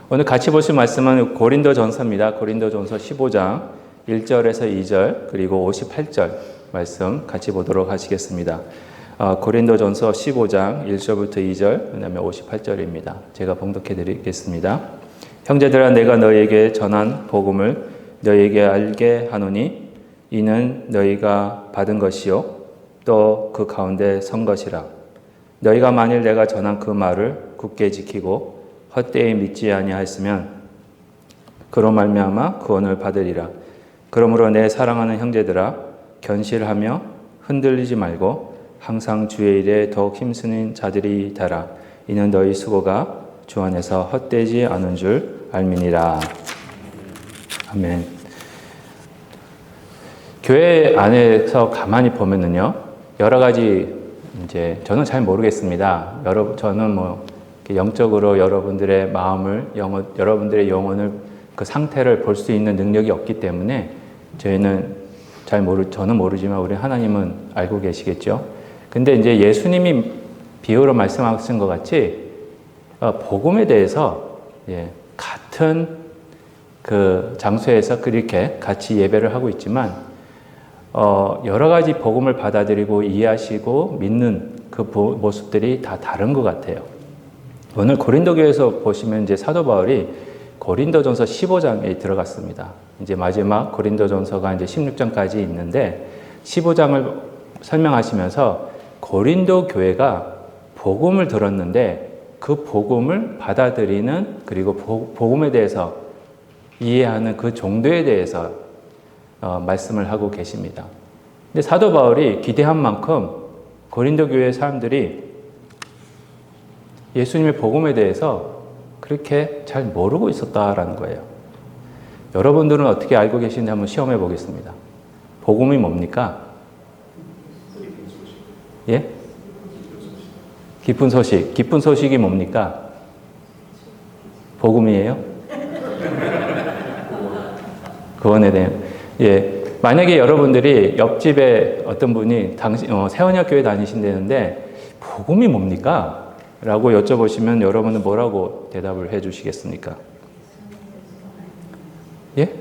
오늘 같이 보실 말씀은 고린도전서입니다. 고린도전서 15장 1절에서 2절 그리고 58절 말씀 같이 보도록 하시겠습니다. 고린도전서 15장 1절부터 2절 그다음에 58절입니다. 제가 봉독해 드리겠습니다. 형제들아, 내가 너희에게 전한 복음을 너희에게 알게 하노니 이는 너희가 받은 것이요 또 그 가운데 선 것이라. 너희가 만일 내가 전한 그 말을 굳게 지키고 헛되이 믿지 아니하였으면 그로 말미암아 구원을 받으리라. 그러므로 내 사랑하는 형제들아, 견실하며 흔들리지 말고 항상 주의 일에 더욱 힘쓰는 자들이 되라. 이는 너희 수고가 주 안에서 헛되지 않은 줄 알미니라. 아멘. 교회 안에서 가만히 보면은요, 여러 가지 이제 저는 잘 모르겠습니다. 저는 영적으로 여러분들의 마음을, 여러분들의 영혼을 그 상태를 볼 수 있는 능력이 없기 때문에 저는 모르지만 우리 하나님은 알고 계시겠죠. 근데 이제 예수님이 비유로 말씀하신 것 같이 복음에 대해서 같은 그 장소에서 그렇게 같이 예배를 하고 있지만 여러 가지 복음을 받아들이고 이해하시고 믿는 그 모습들이 다 다른 것 같아요. 오늘 고린도 교회에서 보시면 이제 사도 바울이 고린도전서 15장에 들어갔습니다. 이제 마지막 고린도전서가 이제 16장까지 있는데 15장을 설명하시면서 고린도 교회가 복음을 들었는데 그 복음을 받아들이는 그리고 복음에 대해서 이해하는 그 정도에 대해서 말씀을 하고 계십니다. 근데 사도 바울이 기대한 만큼 고린도 교회 사람들이 예수님의 복음에 대해서 그렇게 잘 모르고 있었다라는 거예요. 여러분들은 어떻게 알고 계시는지 한번 시험해 보겠습니다. 복음이 뭡니까? 예? 기쁜 소식. 기쁜 소식이 뭡니까? 복음이에요? 구원에 대한. 만약에 여러분들이 옆집에 어떤 분이 세원역 교회 다니신다는데 복음이 뭡니까? 라고 여쭤보시면 여러분은 뭐라고 대답을 해 주시겠습니까? 예?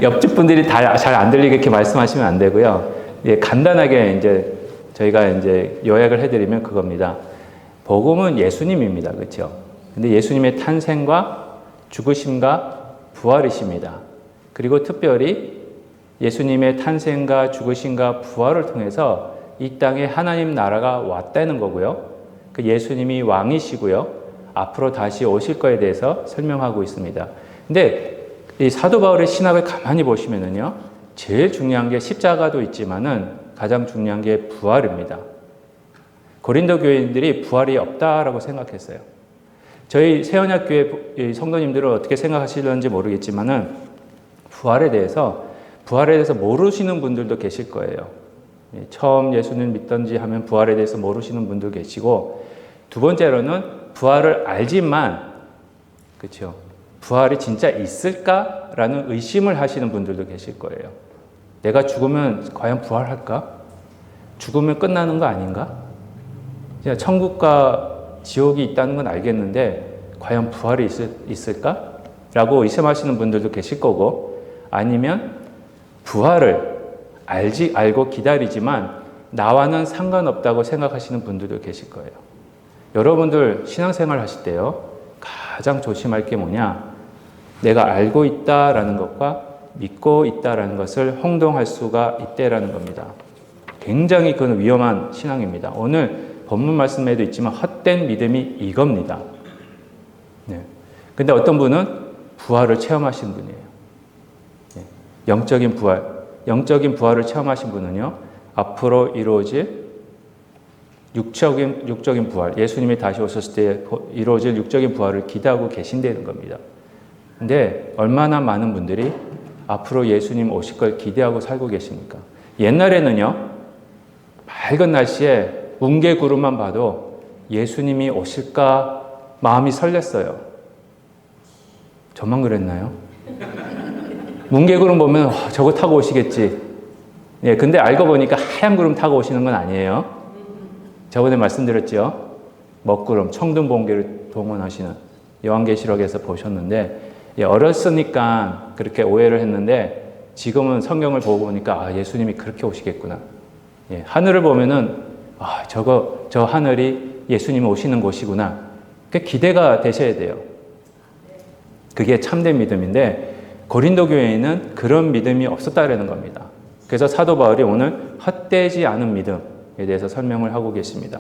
옆집 분들이 다 잘 안 들리게 이렇게 말씀하시면 안 되고요. 간단하게 이제 저희가 이제 요약을 해드리면 그겁니다. 복음은 예수님입니다. 그렇죠? 근데 예수님의 탄생과 죽으심과 부활이십니다. 그리고 특별히 예수님의 탄생과 죽으심과 부활을 통해서 이 땅에 하나님 나라가 왔다는 거고요. 그 예수님이 왕이시고요. 앞으로 다시 오실 거에 대해서 설명하고 있습니다. 근데 이 사도 바울의 신학을 가만히 보시면은요, 제일 중요한 게 십자가도 있지만은 가장 중요한 게 부활입니다. 고린도 교인들이 부활이 없다라고 생각했어요. 저희 세언약 교회 성도님들은 어떻게 생각하시는지 모르겠지만은 부활에 대해서 모르시는 분들도 계실 거예요. 처음 예수님 믿던지 하면 부활에 대해서 모르시는 분도 계시고, 두 번째로는 부활을 알지만, 그렇죠? 부활이 진짜 있을까라는 의심을 하시는 분들도 계실 거예요. 내가 죽으면 과연 부활할까? 죽으면 끝나는 거 아닌가? 천국과 지옥이 있다는 건 알겠는데 과연 부활이 있을까? 라고 의심하시는 분들도 계실 거고, 아니면 부활을 알고 기다리지만 나와는 상관없다고 생각하시는 분들도 계실 거예요. 여러분들 신앙생활 하실 때요, 가장 조심할 게 뭐냐? 내가 알고 있다라는 것과 믿고 있다라는 것을 혼동할 수가 있다라는 겁니다. 굉장히 그건 위험한 신앙입니다. 오늘 본문 말씀에도 있지만 헛된 믿음이 이겁니다. 근데 어떤 분은 부활을 체험하신 분이에요. 영적인 부활을 체험하신 분은요, 앞으로 이루어질 육적인 부활, 예수님이 다시 오셨을 때 이루어질 육적인 부활을 기대하고 계신다는 겁니다. 근데 얼마나 많은 분들이 앞으로 예수님 오실 걸 기대하고 살고 계십니까? 옛날에는요, 맑은 날씨에 뭉게 구름만 봐도 예수님이 오실까 마음이 설렜어요. 저만 그랬나요? 뭉게구름 보면 저거 타고 오시겠지. 근데 알고 보니까 하얀 구름 타고 오시는 건 아니에요. 저번에 말씀드렸죠. 먹구름, 청둔 번개를 동원하시는 요한계시록에서 보셨는데 어렸으니까 그렇게 오해를 했는데 지금은 성경을 보고 보니까 예수님이 그렇게 오시겠구나. 하늘을 보면은 저 하늘이 예수님이 오시는 곳이구나. 그 기대가 되셔야 돼요. 그게 참된 믿음인데 고린도 교회에는 그런 믿음이 없었다라는 겁니다. 그래서 사도 바울이 오늘 헛되지 않은 믿음에 대해서 설명을 하고 계십니다.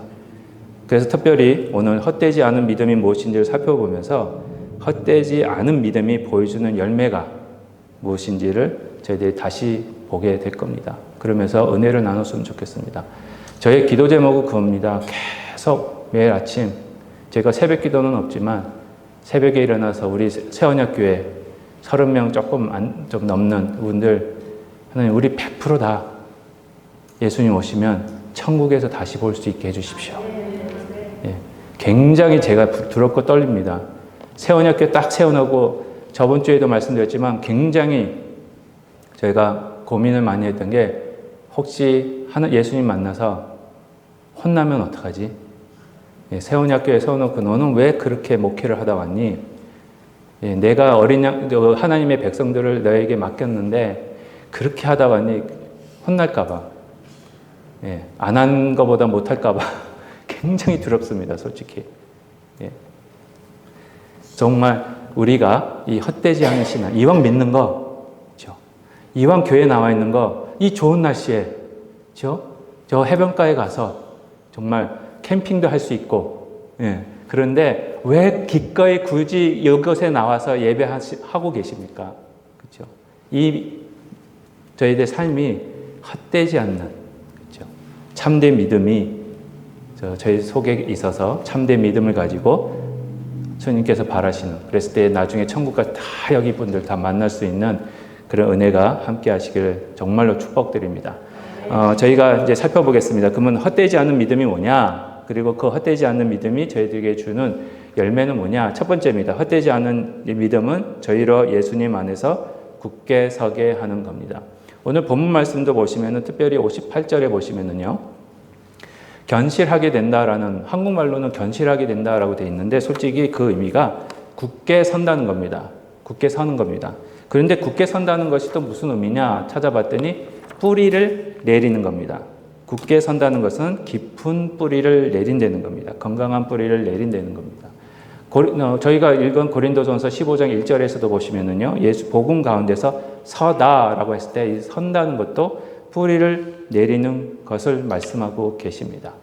그래서 특별히 오늘 헛되지 않은 믿음이 무엇인지를 살펴보면서 헛되지 않은 믿음이 보여주는 열매가 무엇인지를 저희들이 다시 보게 될 겁니다. 그러면서 은혜를 나눴으면 좋겠습니다. 저의 기도 제목은 그겁니다. 계속 매일 아침 제가 새벽 기도는 없지만 새벽에 일어나서 우리 새언약교회 30명 좀 넘는 분들 하나님 우리 100% 다 예수님 오시면 천국에서 다시 볼 수 있게 해주십시오. 굉장히 제가 두렵고 떨립니다. 새언약교회 딱 세워놓고 저번 주에도 말씀드렸지만 굉장히 저희가 고민을 많이 했던 게 혹시 예수님 만나서 혼나면 어떡하지? 새언약교회 세워놓고 너는 왜 그렇게 목회를 하다 왔니? 내가 하나님의 백성들을 너에게 맡겼는데 그렇게 하다 왔니? 혼날까봐. 안 한 것보다 못할까봐 굉장히 두렵습니다, 솔직히. 정말 우리가 이 헛되지 않은 신앙, 이왕 믿는 거, 그렇죠? 이왕 교회에 나와 있는 거, 이 좋은 날씨에, 그렇죠? 저 해변가에 가서 정말 캠핑도 할 수 있고, 그런데 왜 기꺼이 굳이 이곳에 나와서 예배하고 계십니까? 그렇죠? 저희들 삶이 헛되지 않는, 그렇죠? 참된 믿음이 저희 속에 있어서 참된 믿음을 가지고 주님께서 바라시는, 그랬을 때 나중에 천국까지 다 여기 분들 다 만날 수 있는 그런 은혜가 함께 하시기를 정말로 축복드립니다. 저희가 이제 살펴보겠습니다. 그러면 헛되지 않은 믿음이 뭐냐? 그리고 그 헛되지 않는 믿음이 저희들에게 주는 열매는 뭐냐? 첫 번째입니다. 헛되지 않은 믿음은 저희로 예수님 안에서 굳게 서게 하는 겁니다. 오늘 본문 말씀도 보시면은 특별히 58절에 보시면은요. 견실하게 된다라는, 한국말로는 견실하게 된다라고 되어 있는데 솔직히 그 의미가 굳게 선다는 겁니다. 굳게 서는 겁니다. 그런데 굳게 선다는 것이 또 무슨 의미냐 찾아봤더니 뿌리를 내리는 겁니다. 굳게 선다는 것은 깊은 뿌리를 내린다는 겁니다. 건강한 뿌리를 내린다는 겁니다. 저희가 읽은 고린도전서 15장 1절에서도 보시면은요, 예수 복음 가운데서 서다라고 했을 때 이 선다는 것도 뿌리를 내리는 것을 말씀하고 계십니다.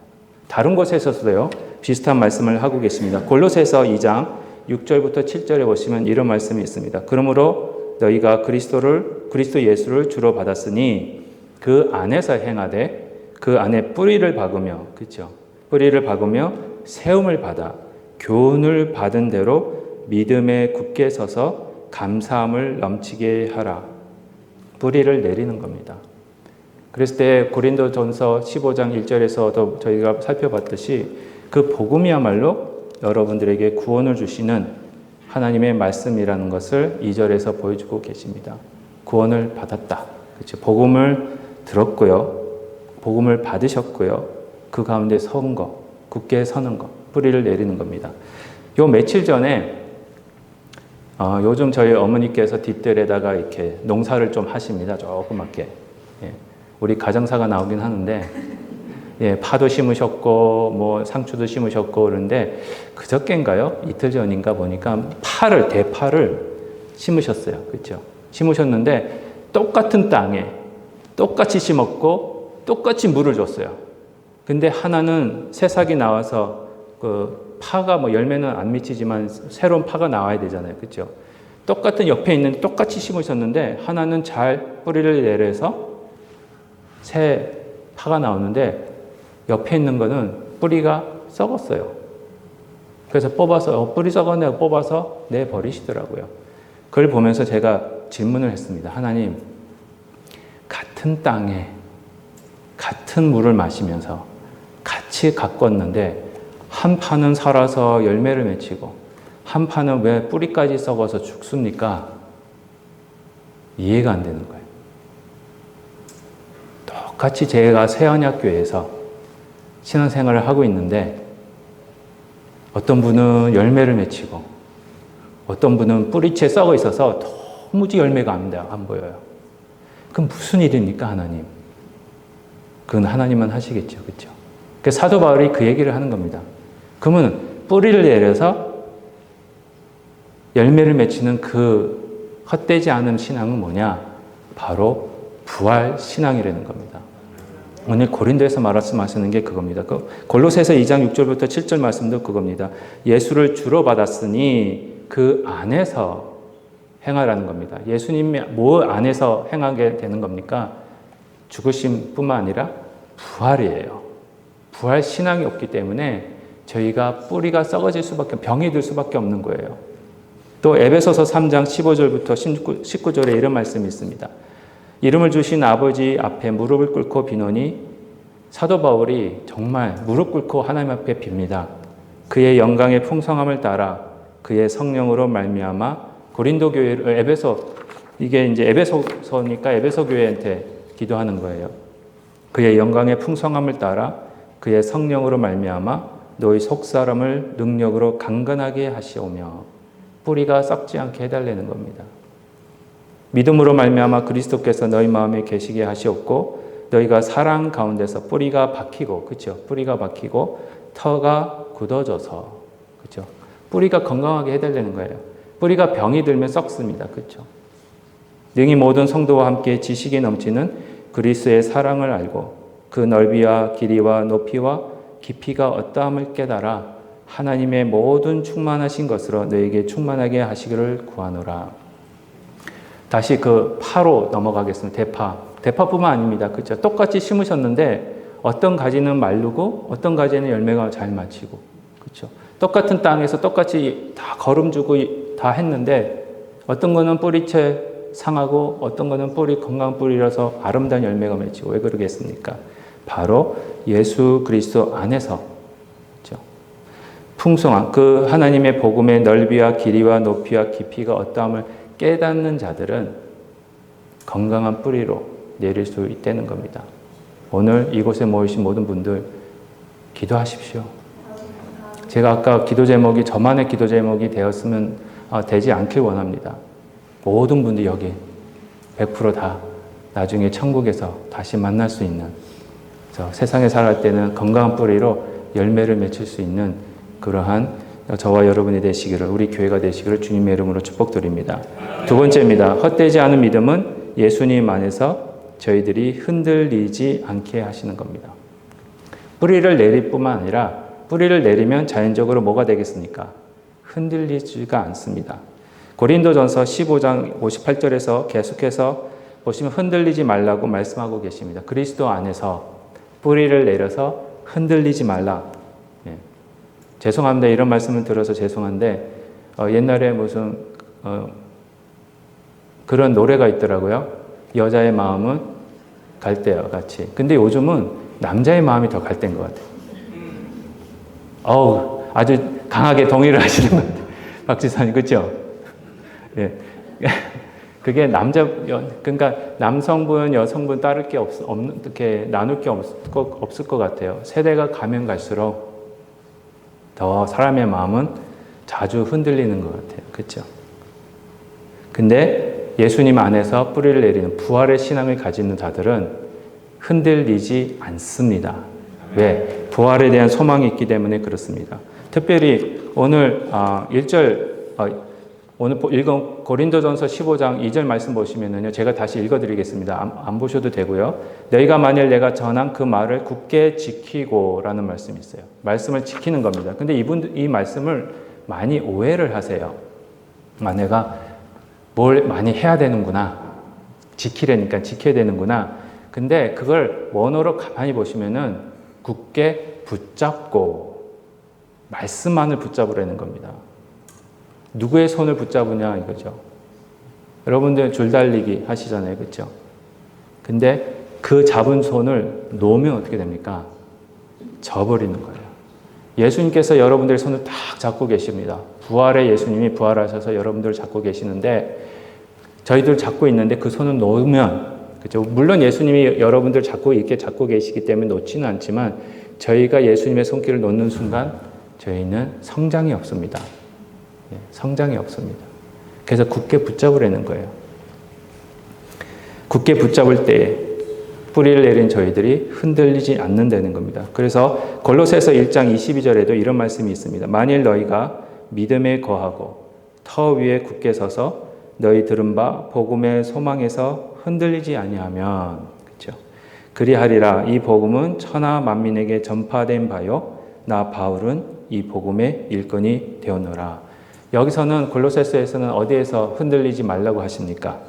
다른 곳에서도요, 비슷한 말씀을 하고 계십니다. 골로새서 2장 6절부터 7절에 보시면 이런 말씀이 있습니다. 그러므로 너희가 그리스도 예수를 주로 받았으니 그 안에서 행하되 그 안에 뿌리를 박으며, 그렇죠? 뿌리를 박으며 세움을 받아 교훈을 받은 대로 믿음에 굳게 서서 감사함을 넘치게 하라. 뿌리를 내리는 겁니다. 그랬을 때 고린도전서 15장 1절에서도 저희가 살펴봤듯이 그 복음이야말로 여러분들에게 구원을 주시는 하나님의 말씀이라는 것을 2절에서 보여주고 계십니다. 구원을 받았다. 그렇죠? 복음을 들었고요. 복음을 받으셨고요. 그 가운데 선 거, 굳게 서는 거, 뿌리를 내리는 겁니다. 요 며칠 전에 요즘 저희 어머니께서 뒷뜰에다가 이렇게 농사를 좀 하십니다. 조그맣게. 우리 가정사가 나오긴 하는데, 파도 심으셨고, 뭐 상추도 심으셨고 그런데 그저께인가요? 이틀 전인가 보니까 대파를 심으셨어요. 그렇죠? 심으셨는데 똑같은 땅에 똑같이 심었고 똑같이 물을 줬어요. 근데 하나는 새싹이 나와서 그 파가 뭐 열매는 안 미치지만 새로운 파가 나와야 되잖아요. 그렇죠? 똑같은 옆에 있는 똑같이 심으셨는데 하나는 잘 뿌리를 내려서 새 파가 나오는데 옆에 있는 거는 뿌리가 썩었어요. 그래서 뽑아서 뿌리 썩었네 뽑아서 내버리시더라고요. 그걸 보면서 제가 질문을 했습니다. 하나님, 같은 땅에 같은 물을 마시면서 같이 가꿨는데 한 파는 살아서 열매를 맺히고 한 파는 왜 뿌리까지 썩어서 죽습니까? 이해가 안 되는 거예요. 똑같이 제가 새언약교회에서 신앙생활을 하고 있는데 어떤 분은 열매를 맺히고 어떤 분은 뿌리채 썩어 있어서 도무지 열매가 안 보여요. 그럼 무슨 일입니까, 하나님? 그건 하나님만 하시겠죠. 그렇죠? 그 사도 바울이 그 얘기를 하는 겁니다. 그러면 뿌리를 내려서 열매를 맺히는 그 헛되지 않은 신앙은 뭐냐? 바로 부활 신앙이라는 겁니다. 오늘 고린도에서 말씀하시는 게 그겁니다. 골로새서 2장 6절부터 7절 말씀도 그겁니다. 예수를 주로 받았으니 그 안에서 행하라는 겁니다. 예수님이 뭐 안에서 행하게 되는 겁니까? 죽으심뿐만 아니라 부활이에요. 부활 신앙이 없기 때문에 저희가 뿌리가 썩어질 수밖에, 병이 들 수밖에 없는 거예요. 또 에베소서 3장 15절부터 19절에 이런 말씀이 있습니다. 이름을 주신 아버지 앞에 무릎을 꿇고 비노니, 사도 바울이 정말 무릎 꿇고 하나님 앞에 빕니다. 그의 영광의 풍성함을 따라 그의 성령으로 말미암아 고린도 교회를, 이게 이제 에베소서니까 에베소 교회한테 기도하는 거예요. 그의 영광의 풍성함을 따라 그의 성령으로 말미암아 너희 속사람을 능력으로 강건하게 하시오며, 뿌리가 썩지 않게 해달라는 겁니다. 믿음으로 말미암아 그리스도께서 너희 마음에 계시게 하시옵고 너희가 사랑 가운데서 뿌리가 박히고, 그렇죠? 뿌리가 박히고 터가 굳어져서, 그렇죠? 뿌리가 건강하게 해달라는 거예요. 뿌리가 병이 들면 썩습니다. 그렇죠? 능히 모든 성도와 함께 지식이 넘치는 그리스도의 사랑을 알고 그 넓이와 길이와 높이와 깊이가 어떠함을 깨달아 하나님의 모든 충만하신 것으로 너에게 충만하게 하시기를 구하노라. 다시 그 파로 넘어가겠습니다. 대파뿐만 아닙니다. 그렇죠? 똑같이 심으셨는데 어떤 가지는 마르고 어떤 가지는 열매가 잘 맺히고, 그렇죠? 똑같은 땅에서 똑같이 다 거름주고 다 했는데 어떤 거는 뿌리채 상하고 어떤 거는 뿌리 건강한 뿌리라서 아름다운 열매가 맺히고. 왜 그러겠습니까? 바로 예수 그리스도 안에서, 그렇죠? 풍성한 그 하나님의 복음의 넓이와 길이와 높이와 깊이가 어떠함을 깨닫는 자들은 건강한 뿌리로 내릴 수 있다는 겁니다. 오늘 이곳에 모이신 모든 분들 기도하십시오. 제가 아까 기도 제목이 저만의 기도 제목이 되지 않길 원합니다. 모든 분들이 여기 100% 다 나중에 천국에서 다시 만날 수 있는, 세상에 살아갈 때는 건강한 뿌리로 열매를 맺힐 수 있는 그러한 저와 여러분이 되시기를, 우리 교회가 되시기를 주님의 이름으로 축복드립니다. 두 번째입니다. 헛되지 않은 믿음은 예수님 안에서 저희들이 흔들리지 않게 하시는 겁니다. 뿌리를 내릴 뿐만 아니라 뿌리를 내리면 자연적으로 뭐가 되겠습니까? 흔들리지가 않습니다. 고린도전서 15장 58절에서 계속해서 보시면 흔들리지 말라고 말씀하고 계십니다. 그리스도 안에서 뿌리를 내려서 흔들리지 말라. 죄송합니다. 이런 말씀을 들어서 죄송한데 옛날에 무슨 그런 노래가 있더라고요. 여자의 마음은 갈대와 같이. 근데 요즘은 남자의 마음이 더 갈대인 것 같아요. 아주 강하게 동의를 하시는 것 같아요. 박 지사님, 그렇죠? 예. 그게 그러니까 남성분, 여성분 따를 게 이렇게 나눌 게 없을 것 같아요. 세대가 가면 갈수록 더 사람의 마음은 자주 흔들리는 것 같아요. 그렇죠? 근데 예수님 안에서 뿌리를 내리는 부활의 신앙을 가지는 자들은 흔들리지 않습니다. 왜? 부활에 대한 소망이 있기 때문에 그렇습니다. 특별히 오늘 1절, 오늘 읽은 고린도전서 15장 2절 말씀 보시면은요, 제가 다시 읽어드리겠습니다. 안 보셔도 되고요. 너희가 만일 내가 전한 그 말을 굳게 지키고라는 말씀이 있어요. 말씀을 지키는 겁니다. 근데 이 말씀을 많이 오해를 하세요. 내가 뭘 많이 해야 되는구나. 지키려니까 지켜야 되는구나. 근데 그걸 원어로 가만히 보시면은 굳게 붙잡고 말씀만을 붙잡으라는 겁니다. 누구의 손을 붙잡으냐 이거죠. 여러분들 줄달리기 하시잖아요. 그렇죠? 근데 그 잡은 손을 놓으면 어떻게 됩니까? 져버리는 거예요. 예수님께서 여러분들의 손을 딱 잡고 계십니다. 부활의 예수님이 부활하셔서 여러분들을 잡고 계시는데 저희들 잡고 있는데 그 손을 놓으면, 그렇죠? 물론 예수님이 여러분들 이렇게 잡고 계시기 때문에 놓지는 않지만 저희가 예수님의 손길을 놓는 순간 저희는 성장이 없습니다. 성장이 없습니다. 그래서 굳게 붙잡으려는 거예요. 굳게 붙잡을 때 뿌리를 내린 저희들이 흔들리지 않는다는 겁니다. 그래서 골로새서 1장 22절에도 이런 말씀이 있습니다. 만일 너희가 믿음에 거하고 터 위에 굳게 서서 너희 들은 바 복음의 소망에서 흔들리지 아니하면, 그렇죠? 그리하리라. 이 복음은 천하 만민에게 전파된 바요 나 바울은 이 복음의 일꾼이 되었노라. 여기서는 골로새서에서는 어디에서 흔들리지 말라고 하십니까?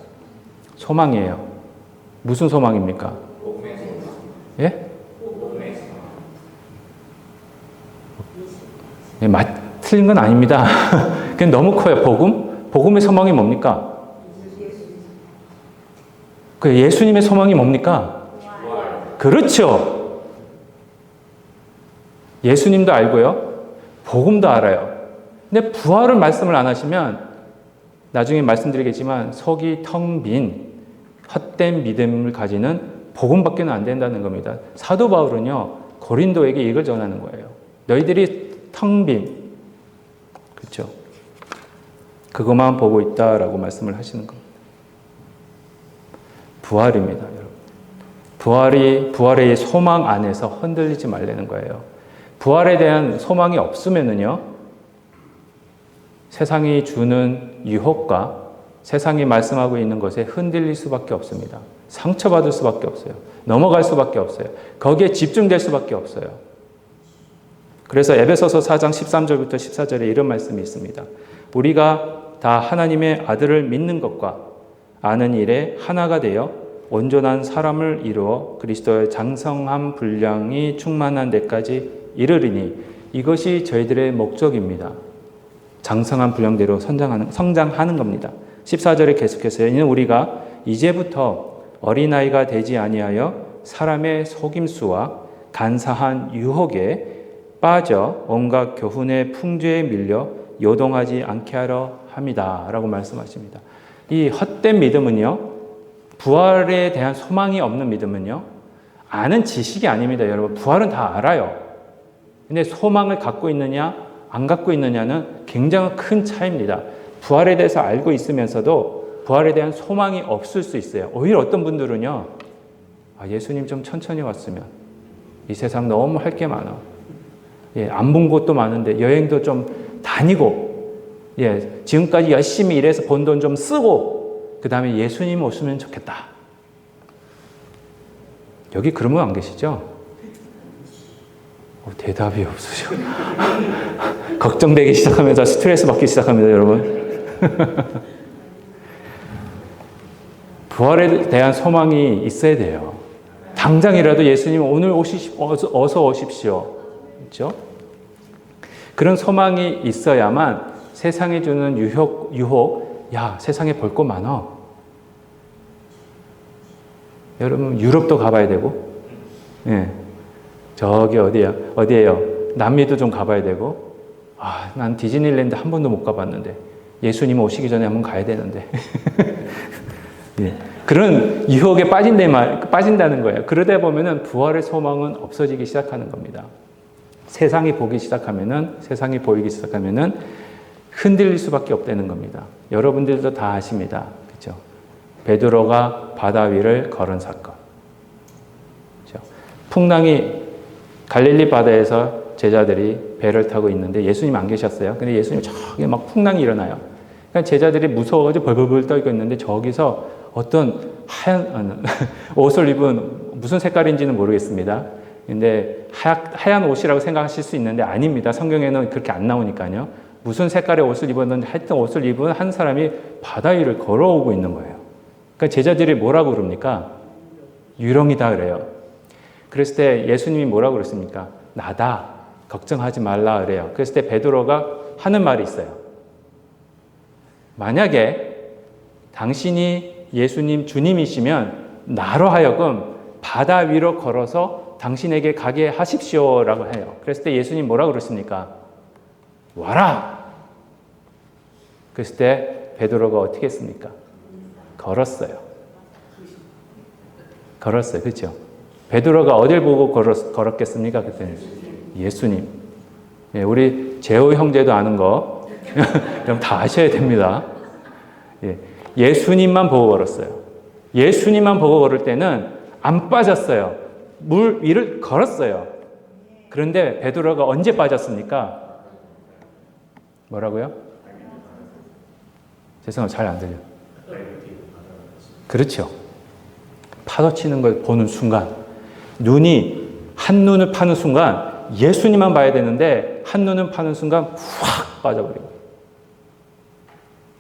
소망이에요. 무슨 소망입니까? 복음의 소망. 예? 복음의 소망. 예, 틀린 건 아닙니다. 그게 너무 커요. 복음의 소망이 뭡니까? 그 예수님의 소망이 뭡니까? 그렇죠. 예수님도 알고요. 복음도 알아요. 근데 부활을 말씀을 안 하시면 나중에 말씀드리겠지만 속이 텅 빈 헛된 믿음을 가지는 복음밖에 안 된다는 겁니다. 사도 바울은요. 고린도에게 이걸 전하는 거예요. 너희들이 텅 빈, 그렇죠? 그것만 보고 있다라고 말씀을 하시는 겁니다. 부활입니다, 여러분. 부활의 소망 안에서 흔들리지 말라는 거예요. 부활에 대한 소망이 없으면은요, 세상이 주는 유혹과 세상이 말씀하고 있는 것에 흔들릴 수밖에 없습니다. 상처받을 수밖에 없어요. 넘어갈 수밖에 없어요. 거기에 집중될 수밖에 없어요. 그래서 에베소서 4장 13절부터 14절에 이런 말씀이 있습니다. 우리가 다 하나님의 아들을 믿는 것과 아는 일에 하나가 되어 온전한 사람을 이루어 그리스도의 장성한 분량이 충만한 데까지 이르리니 이것이 저희들의 목적입니다. 장성한 분량대로 성장하는 겁니다. 14절에 계속해서 이는 우리가 이제부터 어린아이가 되지 아니하여 사람의 속임수와 간사한 유혹에 빠져 온갖 교훈의 풍조에 밀려 요동하지 않게 하려 합니다. 라고 말씀하십니다. 이 헛된 믿음은요, 부활에 대한 소망이 없는 믿음은요, 아는 지식이 아닙니다. 여러분, 부활은 다 알아요. 근데 소망을 갖고 있느냐, 안 갖고 있느냐는 굉장히 큰 차이입니다. 부활에 대해서 알고 있으면서도 부활에 대한 소망이 없을 수 있어요. 오히려 어떤 분들은요, 예수님 좀 천천히 왔으면, 이 세상 너무 할 게 많아. 안 본 곳도 많은데 여행도 좀 다니고, 지금까지 열심히 일해서 번 돈 좀 쓰고, 그 다음에 예수님 오시면 좋겠다. 여기 그런 분 안 계시죠? 대답이 없으셔. 걱정되기 시작하면서 스트레스 받기 시작합니다, 여러분. 부활에 대한 소망이 있어야 돼요. 당장이라도 예수님 오늘 어서 오십시오. 그렇죠? 그런 소망이 있어야만 세상에 주는 유혹, 야, 세상에 볼 거 많아. 여러분, 유럽도 가봐야 되고, 저기 어디예요? 남미도 좀 가봐야 되고, 난 디즈니랜드 한 번도 못 가봤는데, 예수님 오시기 전에 한번 가야 되는데. 그런 유혹에 빠진다는 거예요. 그러다 보면은 부활의 소망은 없어지기 시작하는 겁니다. 세상이 보이기 시작하면은 흔들릴 수밖에 없다는 겁니다. 여러분들도 다 아십니다. 그렇죠? 베드로가 바다 위를 걸은 사건. 그렇죠? 풍랑이 갈릴리 바다에서 제자들이 배를 타고 있는데 예수님 안 계셨어요. 근데 예수님 저기 막 풍랑이 일어나요. 그러니까 제자들이 무서워가지고 벌벌벌 떨고 있는데 저기서 어떤 하얀 옷을 입은 무슨 색깔인지는 모르겠습니다. 근데 하얀 옷이라고 생각하실 수 있는데 아닙니다. 성경에는 그렇게 안 나오니까요. 무슨 색깔의 옷을 입었는지 하여튼 옷을 입은 한 사람이 바다 위를 걸어오고 있는 거예요. 그러니까 제자들이 뭐라고 그럽니까? 유령이다 그래요. 그랬을 때 예수님이 뭐라고 그랬습니까? 나다. 걱정하지 말라 그래요. 그랬을 때 베드로가 하는 말이 있어요. 만약에 당신이 예수님 주님이시면 나로 하여금 바다 위로 걸어서 당신에게 가게 하십시오라고 해요. 그랬을 때 예수님 뭐라고 그랬습니까? 와라! 그랬을 때 베드로가 어떻게 했습니까? 걸었어요. 그렇죠? 베드로가 어딜 보고 걸었겠습니까? 그때는 예수님. 예, 우리 재호 형제도 아는 거 그럼 다 아셔야 됩니다. 예, 예수님만 보고 걸었어요. 예수님만 보고 걸을 때는 안 빠졌어요. 물 위를 걸었어요. 그런데 베드로가 언제 빠졌습니까? 뭐라고요? 죄송합니다. 잘 안 들려요. 그렇죠. 파도 치는 걸 보는 순간, 한눈을 파는 순간 예수님만 봐야 되는데 한눈을 파는 순간 확 빠져버리고.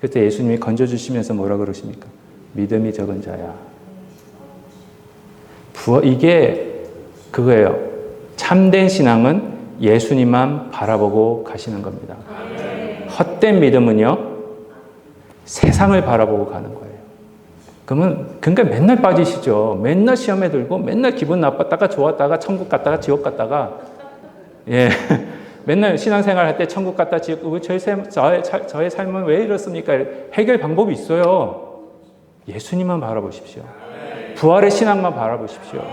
그때 예수님이 건져주시면서 뭐라 그러십니까? 믿음이 적은 자야. 이게 그거예요. 참된 신앙은 예수님만 바라보고 가시는 겁니다. 헛된 믿음은요, 세상을 바라보고 가는 거예요. 그러니까 맨날 빠지시죠. 맨날 시험에 들고, 맨날 기분 나빴다가 좋았다가 천국 갔다가 지옥 갔다가, 예. 맨날 신앙생활 할 때 천국 갔다 지옥, 저의 삶은 왜 이렇습니까? 해결 방법이 있어요. 예수님만 바라보십시오. 부활의 신앙만 바라보십시오.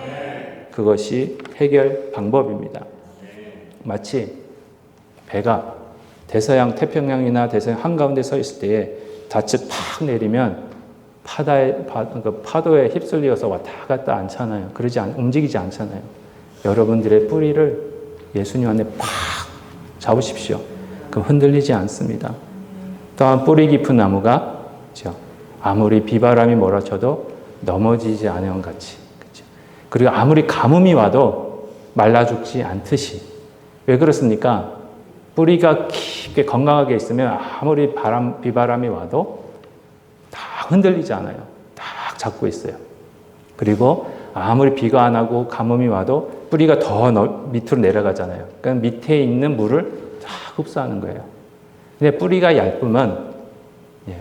그것이 해결 방법입니다. 마치 배가 대서양, 태평양이나 대서양 한가운데 서 있을 때에 닻을 팍 내리면 파도에 휩쓸려서 왔다 갔다 않잖아요. 움직이지 않잖아요. 여러분들의 뿌리를 예수님 안에 팍 잡으십시오. 그럼 흔들리지 않습니다. 또한 뿌리 깊은 나무가 아무리 비바람이 몰아쳐도 넘어지지 않은 것 같이. 그렇죠? 그리고 아무리 가뭄이 와도 말라 죽지 않듯이. 왜 그렇습니까? 뿌리가 깊게 건강하게 있으면 아무리 비바람이 와도 다 흔들리지 않아요. 딱 잡고 있어요. 그리고 아무리 비가 안 하고 가뭄이 와도 뿌리가 더 밑으로 내려가잖아요. 그러니까 밑에 있는 물을 다 흡수하는 거예요. 근데 뿌리가 얇으면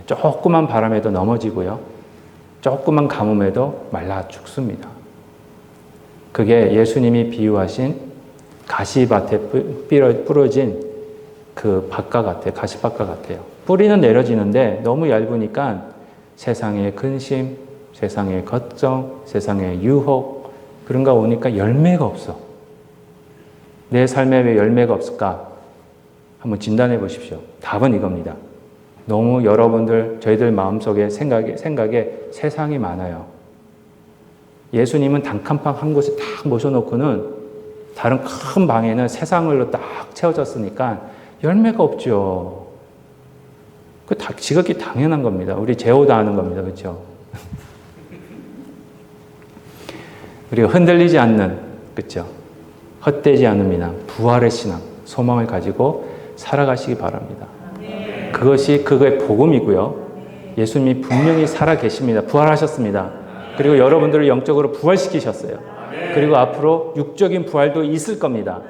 조그만 바람에도 넘어지고요. 조그만 가뭄에도 말라 죽습니다. 그게 예수님이 비유하신 가시밭에 부러진 그 밭과 같아요. 가시밭과 같아요. 뿌리는 내려지는데 너무 얇으니까 세상의 근심, 세상의 걱정, 세상의 유혹 그런 거 오니까 열매가 없어. 내 삶에 왜 열매가 없을까? 한번 진단해 보십시오. 답은 이겁니다. 너무 저희들 마음속에 생각에 세상이 많아요. 예수님은 단칸방 한 곳에 딱 모셔놓고는 다른 큰 방에는 세상으로 딱 채워졌으니까 열매가 없죠. 지극히 당연한 겁니다. 우리 제호도 아는 겁니다. 그렇죠? 우리가 흔들리지 않는, 그렇죠? 헛되지 않은 신앙, 부활의 신앙, 소망을 가지고 살아가시기 바랍니다. 그거의 복음이고요. 예수님이 분명히 살아 계십니다. 부활하셨습니다. 그리고 여러분들을 영적으로 부활시키셨어요. 그리고 앞으로 육적인 부활도 있을 겁니다.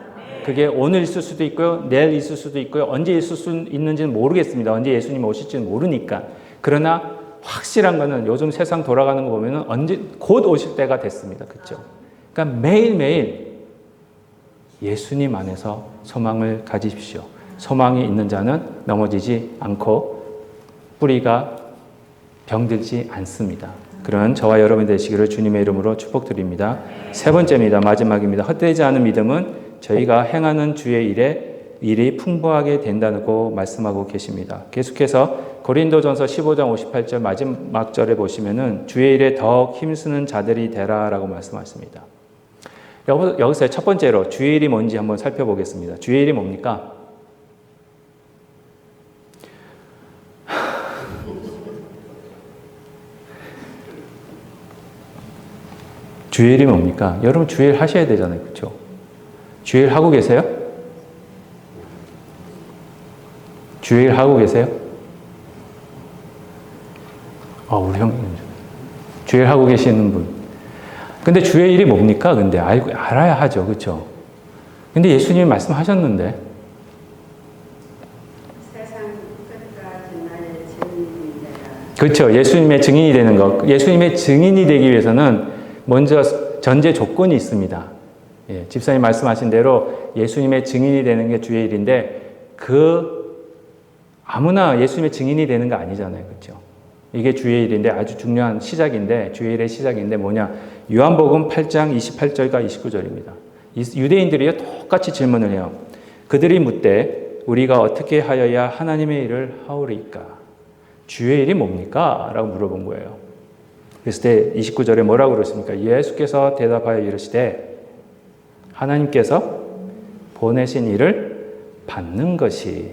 그게 오늘 있을 수도 있고요. 내일 있을 수도 있고요. 언제 있을 수 있는지는 모르겠습니다. 언제 예수님 오실지는 모르니까. 그러나 확실한 거는 요즘 세상 돌아가는 거 보면은 곧 오실 때가 됐습니다. 그렇죠? 그러니까 매일매일 예수님 안에서 소망을 가지십시오. 소망이 있는 자는 넘어지지 않고 뿌리가 병들지 않습니다. 그런 저와 여러분 되시기를 주님의 이름으로 축복드립니다. 세 번째입니다. 마지막입니다. 헛되지 않은 믿음은 저희가 행하는 주의 일이 풍부하게 된다고 말씀하고 계십니다. 계속해서 고린도전서 15장 58절 마지막 절에 보시면은 주의 일에 더욱 힘쓰는 자들이 되라라고 말씀하십니다. 여기서 첫 번째로 주의 일이 뭔지 한번 살펴보겠습니다. 주의 일이 뭡니까? 주의 일이 뭡니까? 여러분 주의 일 하셔야 되잖아요. 그렇죠? 주의 일 하고 계세요? 주의 일 하고 계세요? 우리 형님. 주의 일 하고 계시는 분. 근데 주의 일이 뭡니까? 근데 알아야 하죠. 그렇죠? 근데 예수님이 말씀하셨는데. 세상 끝까지 나의 증인이 되라. 그렇죠. 예수님의 증인이 되는 것. 예수님의 증인이 되기 위해서는 먼저 전제 조건이 있습니다. 집사님 말씀하신 대로 예수님의 증인이 되는 게 주의 일인데 아무나 예수님의 증인이 되는 거 아니잖아요. 그렇죠? 이게 주의 일인데 아주 중요한 시작인데 주의 일의 시작인데 뭐냐? 요한복음 8장 28절과 29절입니다. 유대인들이 똑같이 질문을 해요. 그들이 묻되 우리가 어떻게 하여야 하나님의 일을 하오리까? 주의 일이 뭡니까? 라고 물어본 거예요. 그랬을 때 29절에 뭐라고 그랬습니까? 예수께서 대답하여 이르시되 하나님께서 보내신 일을 받는 것이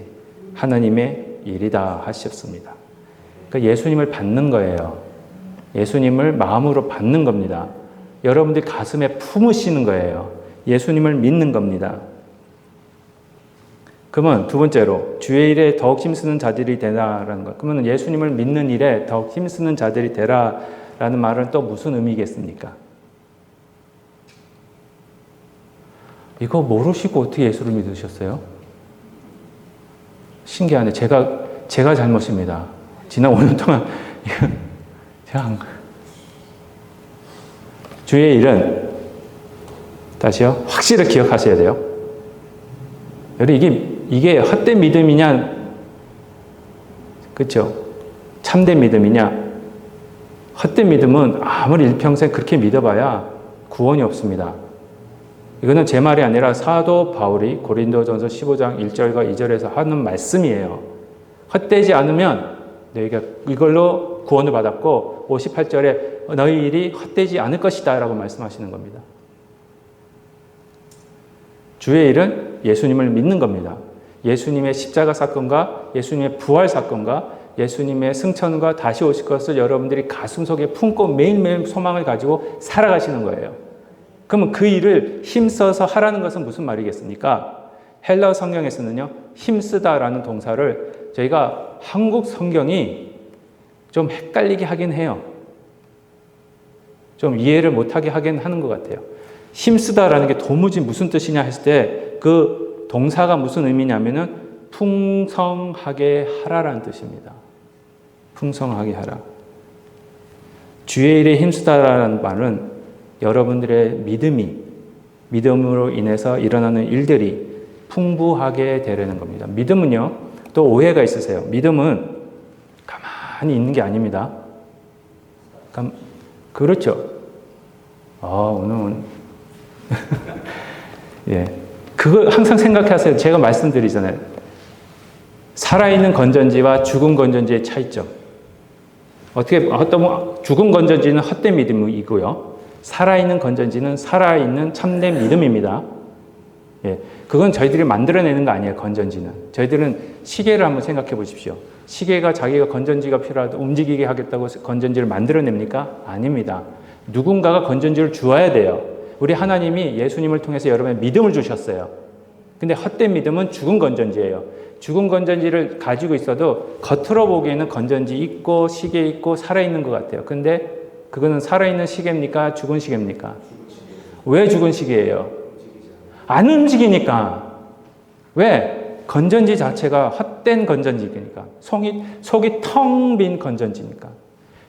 하나님의 일이다 하셨습니다. 그러니까 예수님을 받는 거예요. 예수님을 마음으로 받는 겁니다. 여러분들이 가슴에 품으시는 거예요. 예수님을 믿는 겁니다. 그러면 두 번째로 주의 일에 더욱 힘쓰는 자들이 되라라는 것. 그러면 예수님을 믿는 일에 더욱 힘쓰는 자들이 되라라는 말은 또 무슨 의미겠습니까? 이거 모르시고 어떻게 예수를 믿으셨어요? 신기하네. 제가 잘못입니다. 지난 5년 동안 제가 주의 일은 다시요. 확실히 기억하셔야 돼요. 여러분 이게 헛된 믿음이냐, 그렇죠? 참된 믿음이냐? 헛된 믿음은 아무리 일평생 그렇게 믿어봐야 구원이 없습니다. 이거는 제 말이 아니라 사도 바울이 고린도전서 15장 1절과 2절에서 하는 말씀이에요. 헛되지 않으면 너희가 이걸로 구원을 받았고 58절에 너희 일이 헛되지 않을 것이다 라고 말씀하시는 겁니다. 주의 일은 예수님을 믿는 겁니다. 예수님의 십자가 사건과 예수님의 부활 사건과 예수님의 승천과 다시 오실 것을 여러분들이 가슴속에 품고 매일매일 소망을 가지고 살아가시는 거예요. 그러면 그 일을 힘써서 하라는 것은 무슨 말이겠습니까? 헬라어 성경에서는요, 힘쓰다라는 동사를 저희가 한국 성경이 좀 헷갈리게 하긴 해요. 좀 이해를 못하게 하긴 하는 것 같아요. 힘쓰다라는 게 도무지 무슨 뜻이냐 했을 때 그 동사가 무슨 의미냐면은 풍성하게 하라라는 뜻입니다. 풍성하게 하라. 주의 일에 힘쓰다라는 말은 여러분들의 믿음으로 인해서 일어나는 일들이 풍부하게 되려는 겁니다. 믿음은요, 또 오해가 있으세요. 믿음은 가만히 있는 게 아닙니다. 그렇죠. 오늘은 예, 그거 항상 생각하세요. 제가 말씀드리잖아요. 살아있는 건전지와 죽은 건전지의 차이점. 죽은 건전지는 헛된 믿음이고요. 살아있는 건전지는 살아있는 참된 믿음입니다. 예, 그건 저희들이 만들어내는 거 아니에요, 건전지는. 저희들은 시계를 한번 생각해 보십시오. 시계가 자기가 건전지가 필요하다, 움직이게 하겠다고 건전지를 만들어냅니까? 아닙니다. 누군가가 건전지를 주어야 돼요. 우리 하나님이 예수님을 통해서 여러분의 믿음을 주셨어요. 근데 헛된 믿음은 죽은 건전지예요. 죽은 건전지를 가지고 있어도 겉으로 보기에는 건전지 있고 시계 있고 살아있는 것 같아요. 근데 그거는 살아있는 시계입니까? 죽은 시계입니까? 왜 죽은 시계예요? 안 움직이니까. 왜? 건전지 자체가 헛된 건전지니까. 속이 텅 빈 건전지니까.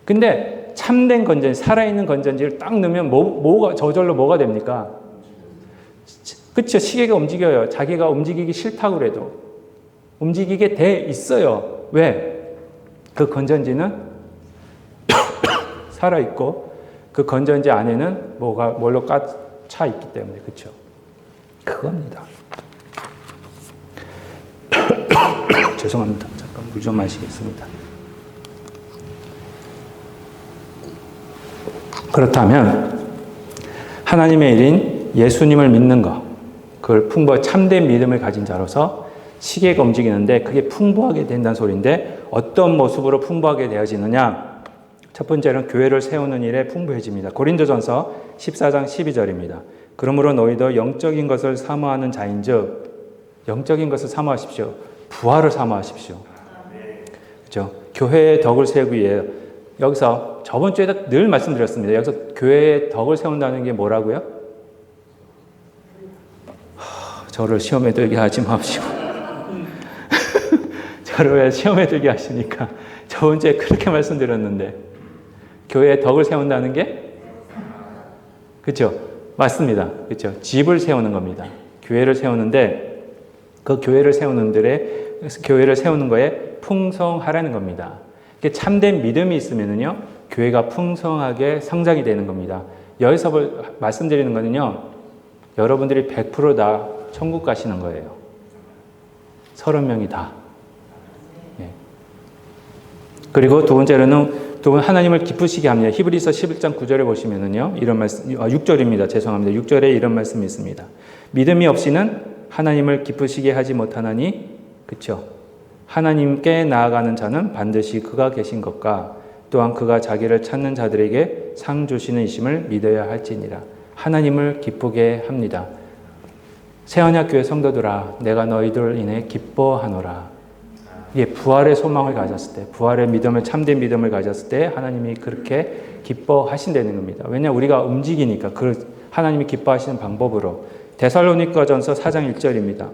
근데 참된 건전지, 살아있는 건전지를 딱 넣으면 저절로 뭐가 됩니까? 그렇죠. 시계가 움직여요. 자기가 움직이기 싫다고 그래도. 움직이게 돼 있어요. 왜? 그 건전지는 살아있고 그 건전지 안에는 뭘로 차 있기 때문에. 그렇죠. 그겁니다. 죄송합니다. 잠깐 물 좀 마시겠습니다. 그렇다면 하나님의 일인 예수님을 믿는 것, 그걸 풍부한 참된 믿음을 가진 자로서 시계가 움직이는데 그게 풍부하게 된다는 소리인데 어떤 모습으로 풍부하게 되어지느냐? 첫 번째는 교회를 세우는 일에 풍부해집니다. 고린도전서 14장 12절입니다. 그러므로 너희도 영적인 것을 사모하는 자인즉 영적인 것을 사모하십시오. 부활을 사모하십시오. 그렇죠? 교회의 덕을 세우기 위해 여기서 저번 주에도 늘 말씀드렸습니다. 여기서 교회의 덕을 세운다는 게 뭐라고요? 저를 시험에 들게 하지 마십시오. 저를 왜 시험에 들게 하시니까 저번 주에 그렇게 말씀드렸는데 교회의 덕을 세운다는 게 그렇죠? 맞습니다. 그렇죠? 집을 세우는 겁니다. 교회를 세우는데 그 교회를 세우는 거에 풍성하라는 겁니다. 참된 믿음이 있으면요, 교회가 풍성하게 성장이 되는 겁니다. 여기서 말씀드리는 거는요, 여러분들이 100% 다 천국 가시는 거예요. 30명이 다. 예. 그리고 두 번째로는 하나님을 기쁘시게 합니다. 히브리서 11장 9절에 보시면은요, 이런 말씀, 6절입니다. 죄송합니다. 6절에 이런 말씀이 있습니다. 믿음이 없이는 하나님을 기쁘시게 하지 못하나니, 그쵸? 하나님께 나아가는 자는 반드시 그가 계신 것과 또한 그가 자기를 찾는 자들에게 상 주시는 이심을 믿어야 할지니라. 하나님을 기쁘게 합니다. 새언약교회 성도들아, 내가 너희들 인해 기뻐하노라. 이게 부활의 소망을 가졌을 때, 부활의 믿음을, 참된 믿음을 가졌을 때 하나님이 그렇게 기뻐하신다는 겁니다. 왜냐, 우리가 움직이니까 하나님이 기뻐하시는 방법으로. 데살로니가전서 4장 1절입니다.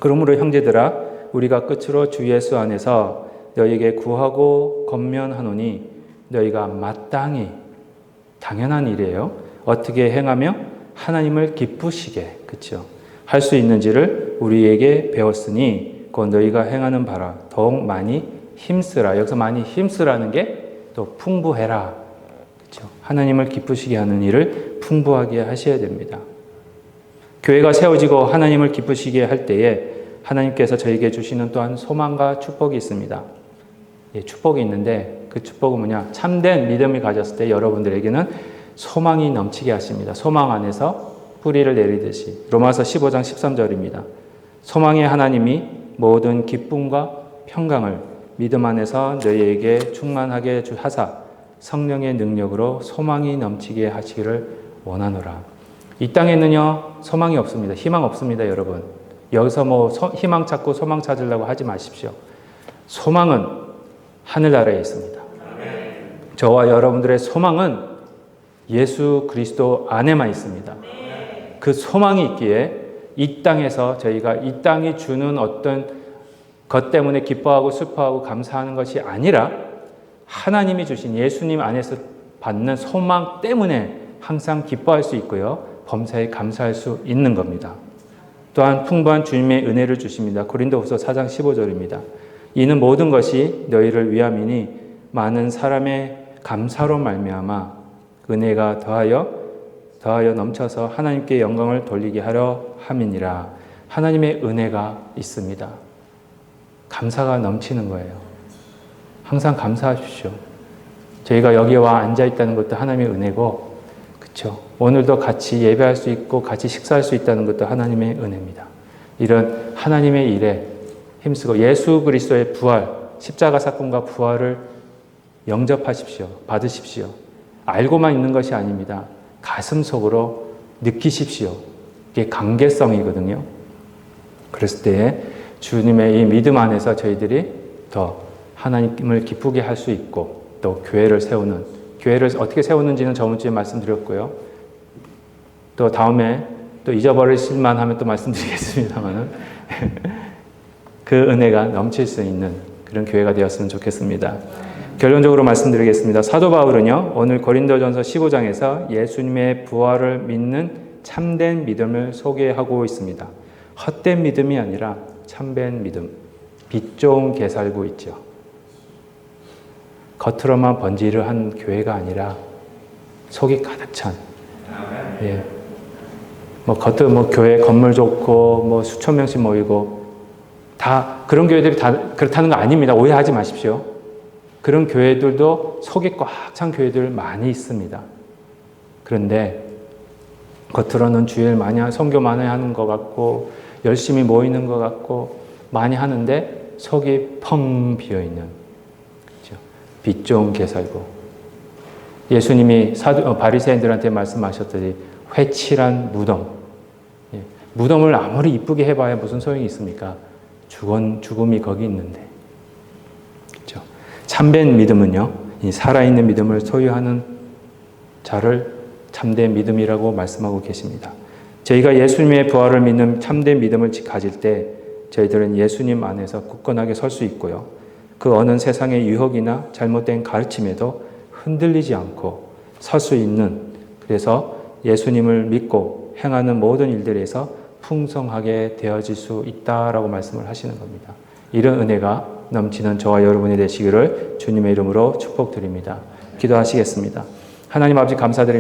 그러므로 형제들아, 우리가 끝으로 주 예수 안에서 너희에게 구하고 권면하노니 너희가 마땅히, 당연한 일이에요, 어떻게 행하며 하나님을 기쁘시게, 그렇죠, 할 수 있는지를 우리에게 배웠으니 곧 너희가 행하는 바라 더욱 많이 힘쓰라. 여기서 많이 힘쓰라는 게 또 풍부해라, 그렇죠. 하나님을 기쁘시게 하는 일을 풍부하게 하셔야 됩니다. 교회가 세워지고 하나님을 기쁘시게 할 때에 하나님께서 저에게 주시는 또한 소망과 축복이 있습니다. 예, 축복이 있는데 그 축복은 뭐냐? 참된 믿음을 가졌을 때 여러분들에게는 소망이 넘치게 하십니다. 소망 안에서 뿌리를 내리듯이. 로마서 15장 13절입니다. 소망의 하나님이 모든 기쁨과 평강을 믿음 안에서 너희에게 충만하게 하사 성령의 능력으로 소망이 넘치게 하시기를 원하노라. 이 땅에는요, 소망이 없습니다. 희망 없습니다, 여러분. 여기서 뭐 희망 찾고 소망 찾으려고 하지 마십시오. 소망은 하늘나라에 있습니다. 저와 여러분들의 소망은 예수 그리스도 안에만 있습니다. 그 소망이 있기에 이 땅에서 저희가 이 땅이 주는 어떤 것 때문에 기뻐하고 슬퍼하고 감사하는 것이 아니라 하나님이 주신 예수님 안에서 받는 소망 때문에 항상 기뻐할 수 있고요, 범사에 감사할 수 있는 겁니다. 또한 풍부한 주님의 은혜를 주십니다. 고린도후서 4장 15절입니다. 이는 모든 것이 너희를 위함이니 많은 사람의 감사로 말미암아 은혜가 더하여 넘쳐서 하나님께 영광을 돌리게 하려 함이니라. 하나님의 은혜가 있습니다. 감사가 넘치는 거예요. 항상 감사하십시오. 저희가 여기 와 앉아 있다는 것도 하나님의 은혜고, 그렇죠? 오늘도 같이 예배할 수 있고 같이 식사할 수 있다는 것도 하나님의 은혜입니다. 이런 하나님의 일에 힘쓰고 예수 그리스도의 부활, 십자가 사건과 부활을 영접하십시오. 받으십시오. 알고만 있는 것이 아닙니다. 가슴 속으로 느끼십시오. 이게 관계성이거든요. 그랬을 때에 주님의 이 믿음 안에서 저희들이 더 하나님을 기쁘게 할 수 있고, 또 교회를 어떻게 세우는지는 저번 주에 말씀드렸고요. 또 다음에 또 잊어버리실만 하면 또 말씀드리겠습니다만은 그 은혜가 넘칠 수 있는 그런 교회가 되었으면 좋겠습니다. 결론적으로 말씀드리겠습니다. 사도 바울은요, 오늘 고린도전서 15장에서 예수님의 부활을 믿는 참된 믿음을 소개하고 있습니다. 헛된 믿음이 아니라 참된 믿음, 빛 좋은 게 살고 있죠. 겉으로만 번지르한 교회가 아니라 속이 가득 찬, 예, 교회 건물 좋고 수천 명씩 모이고 다 그런 교회들이 다 그렇다는 거 아닙니다. 오해하지 마십시오. 그런 교회들도 속이 꽉 찬 교회들 많이 있습니다. 그런데 겉으로는 주일 선교 많이 하는 것 같고 열심히 모이는 것 같고 많이 하는데 속이 펑 비어있는, 그렇죠? 빛 좋은 게 살고, 예수님이 바리새인들한테 말씀하셨더니 회칠한 무덤, 무덤을 아무리 이쁘게 해봐야 무슨 소용이 있습니까? 죽음이 거기 있는데, 그렇죠? 참된 믿음은요, 이 살아있는 믿음을 소유하는 자를 참된 믿음이라고 말씀하고 계십니다. 저희가 예수님의 부활을 믿는 참된 믿음을 가질 때 저희들은 예수님 안에서 굳건하게 설 수 있고요, 그 어느 세상의 유혹이나 잘못된 가르침에도 흔들리지 않고 설 수 있는, 그래서 예수님을 믿고 행하는 모든 일들에서 풍성하게 되어질 수 있다라고 말씀을 하시는 겁니다. 이런 은혜가 넘치는 저와 여러분이 되시기를 주님의 이름으로 축복드립니다. 기도하시겠습니다. 하나님 아버지 감사드립니다.